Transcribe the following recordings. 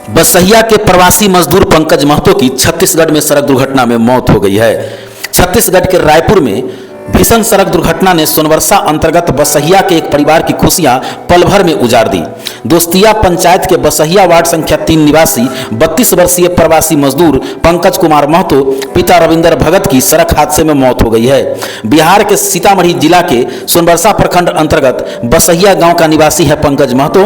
बसहिया के प्रवासी मजदूर पंकज महतो की छत्तीसगढ़ में सड़क दुर्घटना में मौत हो गई है। छत्तीसगढ़ के रायपुर में भीषण सड़क दुर्घटना ने सोनबरसा अंतर्गत बसहिया के एक परिवार की खुशियां पल भर में उजाड़ दी। दोस्तिया पंचायत के बसहिया वार्ड संख्या 3 निवासी 32 वर्षीय प्रवासी मजदूर पंकज कुमार महतो पिता रविंदर भगत की सड़क हादसे में मौत हो गई है। बिहार के सीतामढ़ी जिला के सोनबरसा प्रखंड अंतर्गत बसहिया गांव का निवासी है पंकज महतो,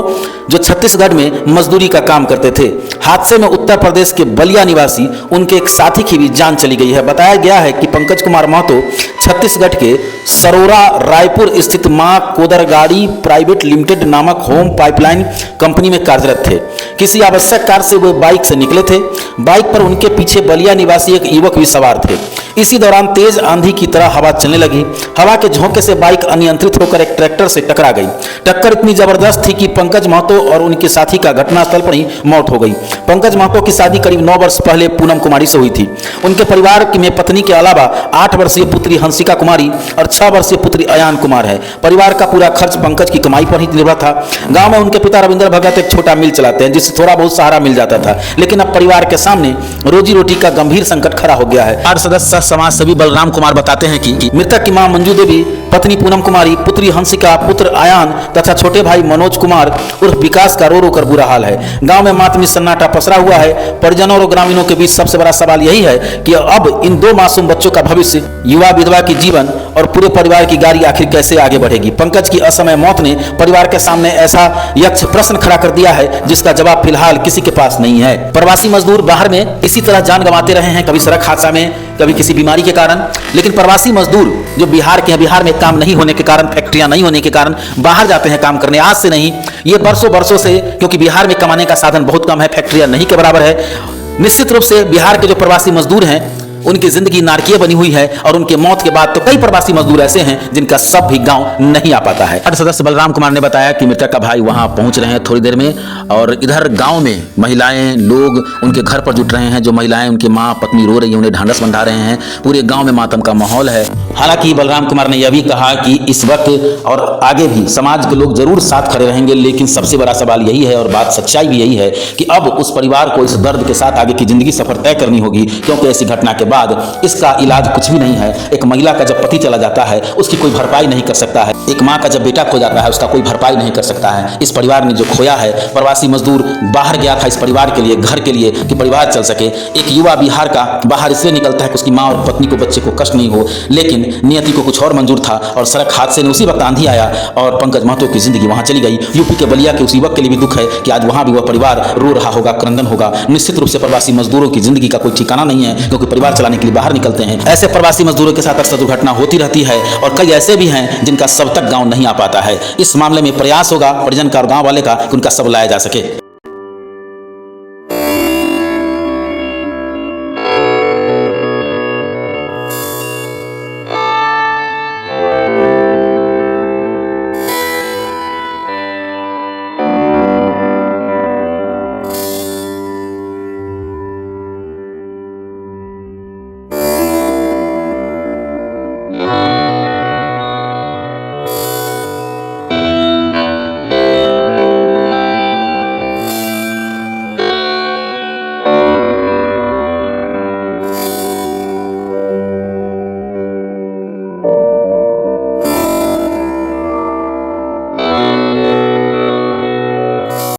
जो छत्तीसगढ़ में मजदूरी का काम करते थे। हादसे में उत्तर प्रदेश के बलिया निवासी उनके एक साथी की भी जान चली गई है। बताया गया है कि पंकज कुमार महतो छत्तीसगढ़ के सरोरा रायपुर स्थित मां कोदरगाड़ी प्राइवेट लिमिटेड नामक होम पाइपलाइन कंपनी में कार्यरत थे। किसी आवश्यक कार्य से वो बाइक से निकले थे। बाइक पर उनके पीछे बलिया निवासी एक युवक भी सवार थे। इसी दौरान तेज आंधी की तरह हवा चलने लगी। हवा के झोंके से बाइक अनियंत्रित होकर एक ट्रैक्टर से टकरा गई। टक्कर इतनी जबरदस्त थी कि पंकज महतो और उनके साथी का घटनास्थल पर ही मौत हो गई। पंकज महतो की शादी करीब 9 वर्ष पहले पूनम कुमारी से हुई थी। उनके परिवार में पत्नी के अलावा 8 वर्षीय पुत्री हंसिका कुमारी और 6 वर्षीय पुत्री अयान कुमार है। परिवार का पूरा खर्च पंकज की कमाई पर ही निर्भर था। गांव में उनके पिता रविंदर भगत एक छोटा मिल चलाते हैं, जिससे थोड़ा बहुत सहारा मिल जाता था, लेकिन अब परिवार के सामने रोजी रोटी का गंभीर संकट खड़ा हो गया है। 8 सदस्य समाज सेवी बलराम कुमार बताते हैं कि मृतक की मां मंजू देवी, पत्नी पूनम कुमारी, पुत्री हंसिका, पुत्र आयान तथा छोटे भाई मनोज कुमार उर्फ विकास का रो रो कर बुरा हाल है। गांव में मातमी सन्नाटा पसरा हुआ है। परिजनों और ग्रामीणों के बीच सबसे बड़ा सवाल यही है कि अब इन 2 मासूम बच्चों का भविष्य, युवा विधवा की जीवन और पूरे परिवार की गाड़ी आखिर कैसे आगे बढ़ेगी। पंकज की असमय मौत ने परिवार के सामने ऐसा यक्ष प्रश्न खड़ा कर दिया है जिसका जवाब फिलहाल किसी के पास नहीं है। प्रवासी मजदूर बाहर में इसी तरह जान गंवाते रहे हैं, कभी सड़क हादसा में, कभी किसी बीमारी के कारण। लेकिन प्रवासी मजदूर जो बिहार के हैं, बिहार में काम नहीं होने के कारण, फैक्ट्रियां नहीं होने के कारण बाहर जाते हैं काम करने। आज से नहीं, ये बरसों से, क्योंकि बिहार में कमाने का साधन बहुत कम है, फैक्ट्रियां नहीं के बराबर है। निश्चित रूप से बिहार के जो प्रवासी मजदूर हैं उनकी जिंदगी नारकीय बनी हुई है, और उनके मौत के बाद तो कई प्रवासी मजदूर ऐसे हैं जिनका सब भी गांव नहीं आ पाता है। सदस्य बलराम कुमार ने बताया कि मृतक का भाई वहां पहुंच रहे हैं थोड़ी देर में, और इधर गांव में महिलाएं लोग उनके घर पर जुट रहे हैं। जो महिलाएं उनकी मां पत्नी रो रही है, उन्हें ढांढस बंधा रहे हैं। पूरे गांव में मातम का माहौल है। हालांकि बलराम कुमार ने यह भी कहा कि इस वक्त और आगे भी समाज के लोग जरूर साथ खड़े रहेंगे, लेकिन सबसे बड़ा सवाल यही है और बात सच्चाई भी यही है कि अब उस परिवार को इस दर्द के साथ आगे की जिंदगी सफर तय करनी होगी, क्योंकि ऐसी घटना के बाद इसका इलाज कुछ भी नहीं है। एक महिला का जब पति चला जाता है उसकी कोई भरपाई नहीं कर सकता है। एक माँ का जब बेटा खो जाता है उसका कोई भरपाई नहीं कर सकता है। इस परिवार ने जो खोया है, प्रवासी मजदूर बाहर गया था इस परिवार के लिए, घर के लिए, कि परिवार चल सके। एक युवा बिहार का बाहर इसलिए निकलता है कि उसकी माँ और पत्नी को, बच्चे को कष्ट नहीं हो, लेकिन नियति को कुछ और मंजूर था और सड़क हादसे ने उसी वक्त आंधी आया और पंकज महतो की जिंदगी वहां चली गई। यूपी के बलिया के उस युवक के लिए भी दुख है कि आज वहां भी वह परिवार रो रहा होगा, क्रंदन होगा। निश्चित रूप से प्रवासी मजदूरों की जिंदगी का कोई ठिकाना नहीं है, क्योंकि परिवार चलाने के लिए बाहर निकलते हैं। ऐसे प्रवासी मजदूरों के साथ अक्सर दुर्घटना होती रहती है, और कई ऐसे भी हैं जिनका सब तक गांव नहीं आ पाता है। इस मामले में प्रयास होगा परिजन का और गांव वाले का कि उनका सब लाया जा सके।